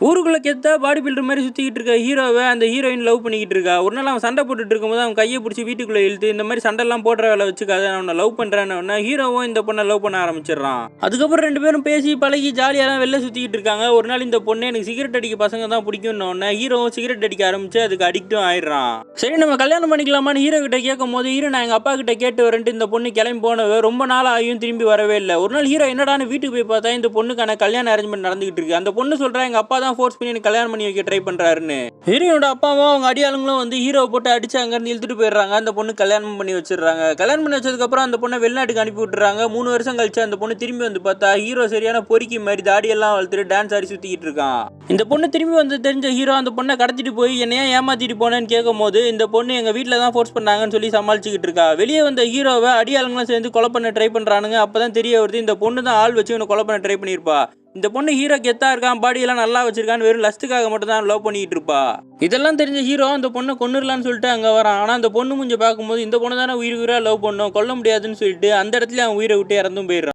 ஊருக்குள்ள கெத்தா body builder மாதிரி சுத்திக்கிட்டு இருக்க ஹீரோவை அந்த ஹீரோயின் லவ் பண்ணிக்கிட்டு இருக்கா. ஒரு நாள் அவன் சண்டை போட்டுட்டு இருக்கும்போது அவன் கையை பிடிச்சி வீட்டுக்குள்ள இழுத்து இந்த மாதிரி சண்டைலாம் போடுற வேலை வச்சுக்காத, அவனை லவ் பண்றான்னு ஹீரோவும் இந்த பொண்ணை லவ் பண்ண ஆரம்பிச்சிடறான். அதுக்கப்புறம் ரெண்டு பேரும் பேசி பழகி ஜாலியாக வெளில சுத்திக்கிட்டு இருக்காங்க. ஒரு நாள் இந்த பொண்ணு எனக்கு சிகரெட் அடிக்க பசங்க தான் பிடிக்கும்னு ஹீரோவும் சிகரெட் அடிக்க ஆரம்பிச்சு அதுக்கு அடிக்டும் ஆயிடுறான். சரி நம்ம கல்யாணம் பண்ணிக்கலாமான்னு ஹீரோ கிட்ட கேட்கும் போது ஹீரோ நான் எங்க அப்பா கிட்ட கேட்டு வரேன்ட்டு இந்த பொண்ணு கிளம்பி போனவ ரொம்ப நாள் ஆகியும் திரும்பி வரவே இல்லை. ஒரு நாள் ஹீரோ என்னடான்னு வீட்டுக்கு போய் பார்த்தா இந்த பொண்ணுக்கான கல்யாண அரேஞ்ச்மெண்ட் நடந்துகிட்டு இருக்கு. அந்த பொண்ணு சொல்றா எங்க அப்பா தான் ஃபோர்ஸ் பண்ணி கல்யாணம் பண்ணி வைக்க ட்ரை பண்றாருன்னு. ஹீரோனோட அப்பாவும் அவங்க அடியாளுங்களும் வந்து ஹீரோ போட்டு அடிச்சு அங்க இருந்து இழுத்துட்டு போயிடுறாங்க. அந்த பொண்ணு கல்யாணம் பண்ணி வச்சிடறாங்க. கல்யாணம் பண்ணி வச்சதுக்கு அப்புறம் அந்த பொண்ணை வெளிநாட்டுக்கு அனுப்பி விட்டுறாங்க. 3 வருஷம் கழிச்சு அந்த பொண்ணு திரும்பி வந்து பார்த்தா ஹீரோ சரியான பொறுக்கி மாதிரி தாடியெல்லாம் வளர்த்துட்டு டான்ஸ் ஆடி சுத்திக்கிட்டு இருக்கான். இந்த பொண்ணு திரும்பி வந்து தெரிஞ்ச ஹீரோ அந்த பொண்ணை கடத்திட்டு போய் என்னையா ஏமாத்திட்டு போனேன்னு கேட்கும் போது இந்த பொண்ணு எங்க வீட்டுல தான் ஃபோர்ஸ் பண்ணாங்கன்னு சொல்லி சமாளிச்சுக்கிட்டு இருக்கா. வெளியே வந்த ஹீரோவை அடியாளுங்களும் சேர்ந்து கொலை பண்ண ட்ரை பண்றானுங்க. அப்பதான் தெரிய வருது இந்த பொண்ணு தான் ஆள் வச்சு இவனை கொலை பண்ண ட்ரை பண்ணிருப்பா. இந்த பொண்ணு ஹீரோ கெத்தா இருக்கான், பாடியெல்லாம் நல்லா வச்சிருக்கான்னு வெறும் லஸ்ட்டுக்காக மட்டும் தான் லவ் பண்ணிட்டு இருப்பா. இதெல்லாம் தெரிஞ்ச ஹீரோ அந்த பொண்ணை கொன்னுடலான்னு சொல்லிட்டு அங்க வரான். ஆனா அந்த பொண்ணு மூஞ்ச பார்க்கும்போது இந்த பொண்ணு தானே உயிரா லவ் பண்ணும், கொல்ல முடியாதுன்னு சொல்லிட்டு அந்த இடத்துல அவன் உயிரை விட்டு இறந்தும் போயிடுறான்.